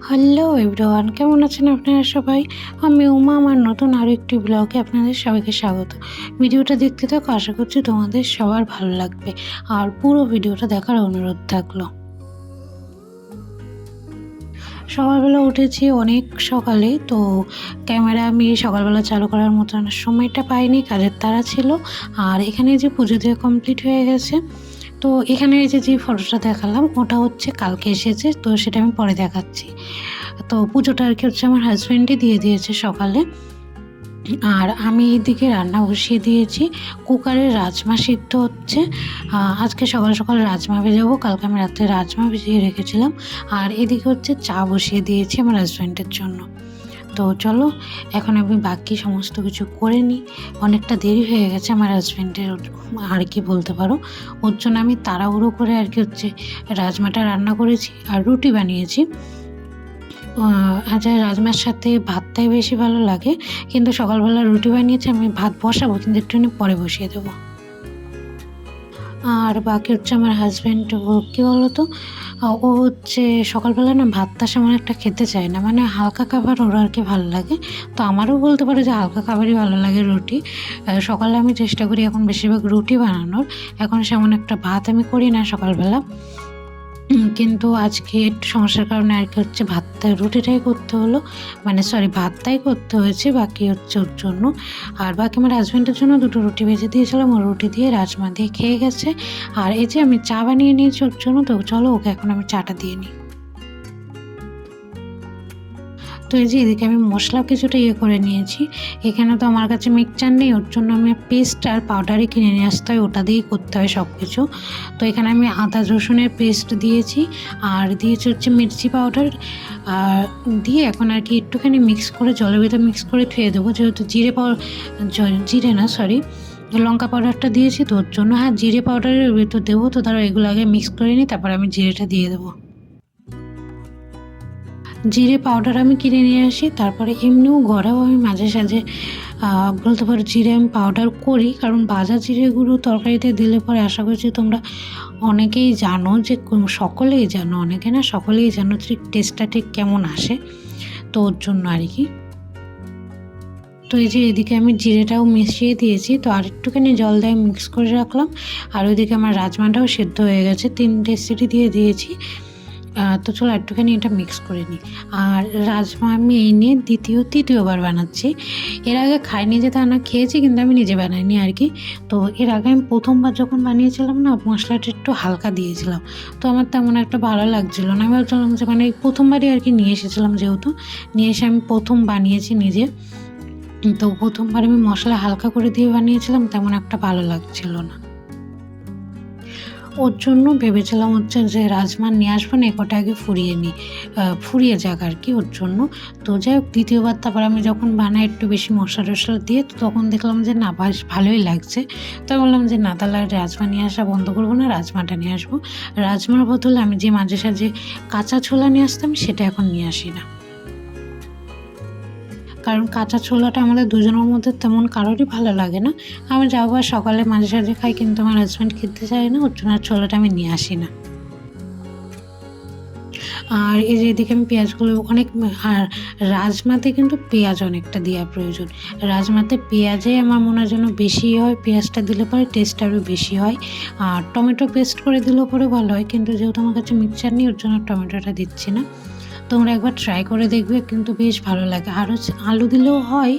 Hello everyone, কেমন আছেন আপনারা সবাই? আমি উমা, আমার নতুন আরও একটি ব্লগে আপনাদের সবাইকে স্বাগত। ভিডিওটা দেখতে থাকো, আশা করছি তোমাদের সবার ভালো লাগবে। আর পুরো ভিডিওটা দেখার অনুরোধ থাকলো। সকালবেলা উঠেছি অনেক সকালে, তো ক্যামেরা আমি সকালবেলা চালু করার মতন সময়টা পাইনি, কাজের তাড়া ছিল। আর এখানে যে পুজো দিয়ে কমপ্লিট হয়ে গেছে, তো এখানে এই যে ফটোটা দেখালাম ওটা হচ্ছে কালকে এসেছে, তো সেটা আমি পরে দেখাচ্ছি। তো পুজোটা আর কি হচ্ছে আমার হাজব্যান্ডই দিয়ে দিয়েছে সকালে। আর আমি এইদিকে রান্না বসিয়ে দিয়েছি। কুকারে রাজমা সিদ্ধ হচ্ছে। আজকে সকাল সকাল রাজমা ভেজাবো, কালকে আমি রাত্রে রাজমা ভিজিয়ে রেখেছিলাম। আর এদিকে হচ্ছে চা বসিয়ে দিয়েছি আমার হাজব্যান্ডের জন্য। তো চলো এখন আমি বাকি সমস্ত কিছু করে নিই। অনেকটা দেরি হয়ে গেছে আমার হাজব্যান্ডের, আর কি বলতে পারো। ওর জন্য আমি তাড়াহুড়ো করে আর কি হচ্ছে রাজমাটা রান্না করেছি আর রুটি বানিয়েছি। আচ্ছা, রাজমার সাথে ভাতটাই বেশি ভালো লাগে, কিন্তু সকালবেলা রুটি বানিয়েছি। আমি ভাত বসাবো, কিন্তু একটুখানি পরে বসিয়ে দেবো। আর বাকি হচ্ছে আমার হাজব্যান্ড, কী বলো তো, ও হচ্ছে সকালবেলা না ভাতটা সেমন একটা খেতে চায় না, মানে হালকা খাবার ওর আর কি ভালো লাগে। তো আমারও বলতে পারো যে হালকা খাবারই ভালো লাগে, রুটি। সকালে আমি চেষ্টা করি এখন বেশিরভাগ রুটি বানানোর। এখন সেমন একটা ভাত আমি করি না সকালবেলা। কিন্তু আজকে একটু সমস্যার কারণে আর কি হচ্ছে রুটিটাই করতে হলো, মানে সরি ভাতটাই করতে হয়েছে। বাকি হচ্ছে ওর জন্য, আর বাকি আমার হাজব্যান্ডের জন্য দুটো রুটি ভেজে দিয়েছিলাম, ও রুটি দিয়ে রাজমা দিয়ে খেয়ে গেছে। আর এই যে আমি চা বানিয়ে নিয়েছি ওর জন্য, তো চলো ওকে এখন আমি চাটা দিয়ে নিই। তো এই যে এদিকে আমি মশলা কিছুটা করে নিয়েছি। এখানে তো আমার কাছে মিক্সচার নেই, ওর জন্য আমি পেস্ট আর পাউডারই কিনে নিয়ে আসতে হয়, ওটা দিয়েই করতে হয় সব কিছু। তো এখানে আমি আদা রসুনের পেস্ট দিয়েছি, আর দিয়েছি হচ্ছে মির্চি পাউডার। আর দিয়ে এখন আর কি একটুখানি মিক্স করে জলের ভিতরে মিক্স করে ধুয়ে দেবো, যেহেতু জিরে না সরি লঙ্কা পাউডারটা দিয়েছি, তো ওর জন্য। হ্যাঁ, জিরে পাউডারের ভিতর দেবো, তো তারা এগুলো আগে মিক্স করে নিই, তারপর আমি জিরেটা দিয়ে দেবো। জিরে পাউডার আমি কিনে নিয়ে আসি, তারপরে এমনিও ঘরেও আমি মাঝে সাঝে বলতে পারো জিরে আমি পাউডার করি, কারণ ভাজা জিরেগুলো তরকারিতে দিলে পরে আশা করছি তোমরা অনেকেই জানো, যে সকলেই জানো, অনেকে না সকলেই জানো ঠিক টেস্টটা ঠিক কেমন আসে, তো ওর জন্য আর কি। তো এই যে এদিকে আমি জিরেটাও মিশিয়ে দিয়েছি, তো আর একটুখানি জল দিয়ে মিক্স করে রাখলাম। আর ওইদিকে আমার রাজমাটাও সেদ্ধ হয়ে গেছে, 3টে সিটি দিয়ে দিয়েছি। তো চলো একটুখানি এটা মিক্স করে নিই। আর রাজমা আমি এই নিয়ে তৃতীয়বার বানাচ্ছি। এর আগে খাইনি যে তা না, খেয়েছি কিন্তু আমি নিজে বানাইনি আর কি। তো এর আগে আমি প্রথমবার যখন বানিয়েছিলাম না, মশলাটা একটু হালকা দিয়েছিলাম, তো আমার তেমন একটা ভালো লাগছিলো না। আমি ভাবছিলাম যে মানে প্রথমবারই আর কি নিয়ে এসেছিলাম, যেহেতু নিয়ে এসে আমি প্রথম বানিয়েছি নিজে, তো প্রথমবার আমি মশলা হালকা করে দিয়ে বানিয়েছিলাম, তেমন একটা ভালো লাগছিল না। ওর জন্য ভেবেছিলাম হচ্ছে যে রাজমা নিয়ে আসবো না, কটা আগে ফুরিয়ে যাক আর কি ওর জন্য। তো যাই হোক, দ্বিতীয়বার তারপর আমি যখন বানাই একটু বেশি মশলা টশলা দিয়ে, তো তখন দেখলাম যে না, বেশ ভালোই লাগছে। তো বললাম যে না, তাহলে আর রাজমা নিয়ে আসা বন্ধ করবো না, রাজমাটা নিয়ে আসবো। রাজমার বদলে আমি যে মাঝে সাঝে কাঁচা ছোলা নিয়ে আসতাম, সেটা এখন নিয়ে আসি না, কারণ কাঁচা ছোলাটা আমাদের দুজনের মধ্যে তেমন কারোরই ভালো লাগে না। আমি যাও বা সকালে মাঝে সাঝে খাই, কিন্তু আমার হাজব্যান্ড খেতে চায় না, ওর জন্য ছোলাটা আমি নিয়ে আসি না। আর এই যে এদিকে আমি পেঁয়াজগুলো আর রাজমাতে কিন্তু পেঁয়াজ অনেকটা দেওয়া প্রয়োজন। রাজমাতে পেঁয়াজে আমার মনে হয় যেন বেশি হয়, পেঁয়াজটা দিলে পরে টেস্ট আরও বেশি হয়। আর টমেটো পেস্ট করে দিলেও পরে ভালো হয়, কিন্তু যেহেতু আমার কাছে মিক্সচার নেই, ওর জন্য টমেটোটা দিচ্ছি না। তোমরা একবার ট্রাই করে দেখবে, কিন্তু বেশ ভালো লাগে। আর হচ্ছে আলু দিলেও হয়,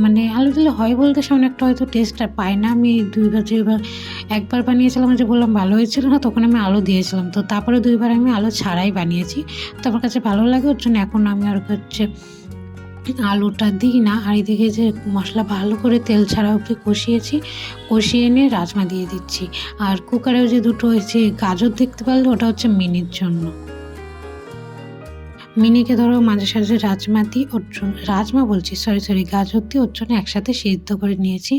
মানে আলু দিলে হয় বলতে সেমন একটা হয়তো টেস্টটা পায় না। আমি একবার বানিয়েছিলাম, যে বললাম ভালো হয়েছিল না, তখন আমি আলু দিয়েছিলাম, তো তারপরে 2বার আমি আলু ছাড়াই বানিয়েছি, তো আমার কাছে ভালো লাগে, ওর জন্য এখন আমি আর হচ্ছে আলুটা দিই না। আর এদিকে যে মশলা ভালো করে তেল ছাড়া অবধি কষিয়ে নিয়ে রাজমা দিয়ে দিচ্ছি। আর কুকারেও যে দুটো হয়েছে গাজর দেখতে পারলে, ওটা হচ্ছে মিনির জন্য। মিনিকে ধরো মাঝে সাঝে রাজমা বলছি, সরি গাজর দিয়ে ওর জন্য একসাথে সিদ্ধ করে নিয়েছি।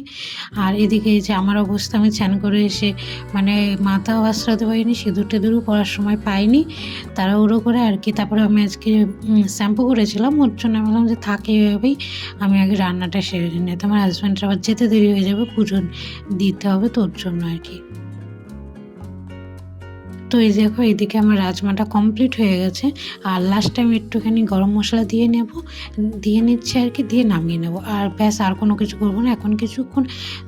আর এদিকে যে আমার অবস্থা, আমি স্নান করে এসে মানে মাথাও আশ্রাতে পারিনি, সিঁদুর টেঁদুরও পরার সময় পাইনি, তাড়াহুড়ো করে আর কি। তারপরে আমি আজকে শ্যাম্পু করেছিলাম, ওর জন্য আমি বললাম যে থাকে এভাবেই, আমি আগে রান্নাটা সেরে নিই, তো আমার হাজব্যান্ডের আবার যেতে দেরি হয়ে যাবে, পুজো দিতে হবে, তো ওর জন্য আর কি। তো এই দেখো এদিকে আমার রাজমাটা কমপ্লিট হয়ে গেছে। আর লাস্ট টাইম একটুখানি গরম মশলা দিয়ে নেব, দিয়ে নিচ্ছি আর কি, দিয়ে নামিয়ে নেব। আর ব্যাস, আর কোনো কিছু করবো না। এখন কিছুক্ষণ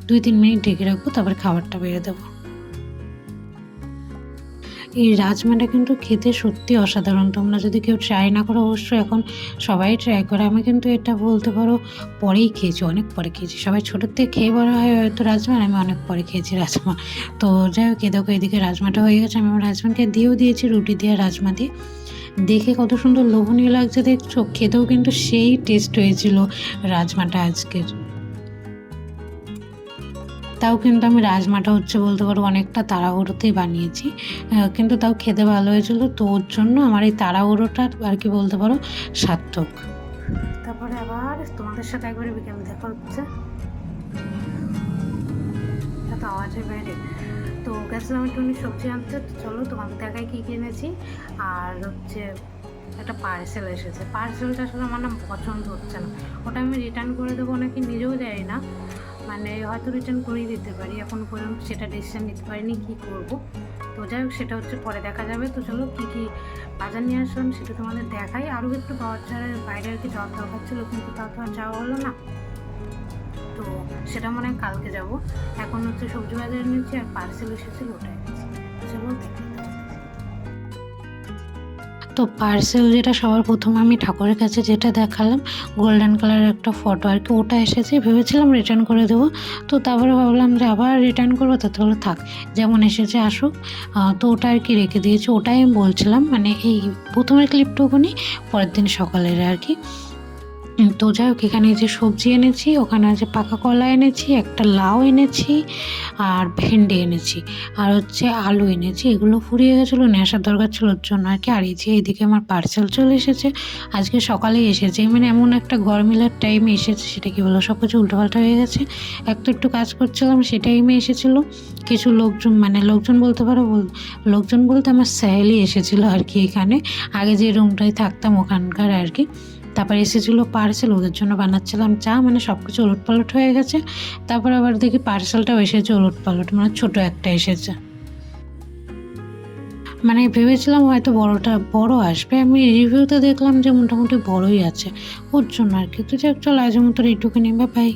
2-3 মিনিট ঢেকে রাখবো, তারপরে খাবারটা বেড়ে দেবো। এই রাজমাটা কিন্তু খেতে সত্যি অসাধারণ। তোমরা যদি কেউ ট্রাই না করো, অবশ্যই এখন সবাই ট্রাই করে। আমি কিন্তু এটা বলতে পারো পরেই খেয়েছি, অনেক পরে খেয়েছি। সবাই ছোটোর থেকে খেয়ে বড় হয় হয়তো রাজমা, আমি অনেক পরে খেয়েছি রাজমা। তো যাই হোক, দেখো এদিকে রাজমাটা হয়ে গেছে। আমি আমার হাজব্যান্ডকে দিয়েও দিয়েছি, রুটি দিয়ে রাজমা দিয়ে। দেখে কত সুন্দর লোভনীয় লাগছে দেখছো, খেতেও কিন্তু সেই টেস্ট হয়েছিল রাজমাটা আজকের। তাও কিন্তু আমি রাজমাটা হচ্ছে বলতে পারো অনেকটা তাড়াহুড়োতেই বানিয়েছি, কিন্তু তাও খেতে ভালো হয়েছিল। তো ওর জন্য আমার এই তাড়াহুড়োটা আর কি বলতে পারো সার্থক। তারপরে আবার তোমাদের সাথে একবারে বিকেল দেখা হচ্ছে, এত আওয়াজের বাইরে। তো গেছিলাম একটুখানি সবজি আনতে। চলো তোমাদের দেখায় কী কিনেছি। আর হচ্ছে একটা পার্সেল এসেছে। পার্সেলটা আসলে আমার না পছন্দ হচ্ছে না। ওটা আমি রিটার্ন করে দেবো নাকি নিজেও যাই না, মানে হয়তো রিটার্ন করেই দিতে পারি। এখন পর্যন্ত সেটা ডিসিশন নিতে পারিনি কী করবো। তো যাই হোক, সেটা হচ্ছে পরে দেখা যাবে। তো চলো কী কী বাজার নিয়ে আসলাম সেটা তোমাদের দেখাই। আরও একটু বাজারের বাইরে আর কি যাওয়ার দরকার ছিল, কিন্তু তাও তো আর যাওয়া হলো না। তো সেটা মনে হয় কালকে যাব। এখন হচ্ছে সবজি বাজারে নিচ্ছি, আর পার্সেল এসেছিল ওটা এনেছি। চলো দেখি। তো পার্সেল যেটা সবার প্রথমে আমি ঠাকুরের কাছে যেটা দেখালাম, গোল্ডেন কালারের একটা ফটো আর কি, ওটা এসেছে। ভেবেছিলাম রিটার্ন করে দেবো, তো তারপরে ভাবলাম যে আবার রিটার্ন করবো, তাহলে থাক, যেমন এসেছে আসুক। তো ওটা আর কি রেখে দিয়েছি। ওটাই আমি বলছিলাম, মানে এই প্রথমের ক্লিপটুকুনি পরের দিন সকালের আর কি। তো যাই হোক, এখানে যে সবজি এনেছি, ওখানে যে পাকা কলা এনেছি, একটা লাউ এনেছি, আর ভেন্ডি এনেছি, আর হচ্ছে আলু এনেছি। এগুলো ফুরিয়ে গেছিলো, নিয়ে আসার দরকার ছিল, ওর জন্য আর কি। আর এই যে এইদিকে আমার পার্সেল চলে এসেছে, আজকে সকালেই এসেছে। মানে এমন একটা গরমিলার টাইমে এসেছে, সেটা কি বলো, সব কিছু উল্টোপাল্টা হয়ে গেছে। একটু কাজ করছিলাম, সে টাইমে এসেছিলো। কিছু লোকজন, মানে লোকজন বলতে পারো, লোকজন বলতে আমার স্যালি এসেছিলো আর কি। এখানে আগে যে রুমটায় থাকতাম ওখানকার আর কি। তারপর এসেছিলো পার্সেল, ওদের জন্য বানাচ্ছিলাম চা। মানে সব কিছু ওলটপালট হয়ে গেছে। তারপর আবার দেখি পার্সেলটাও এসেছে ওলটপালট, মানে ছোটো একটা এসেছে। মানে ভেবেছিলাম হয়তো বড় আসবে, আমি রিভিউতে দেখলাম যে মোটামুটি বড়ই আছে, ওর জন্য আর কি। তো যাক, চল আজের মতো এইটুকুনি, বাই বাই।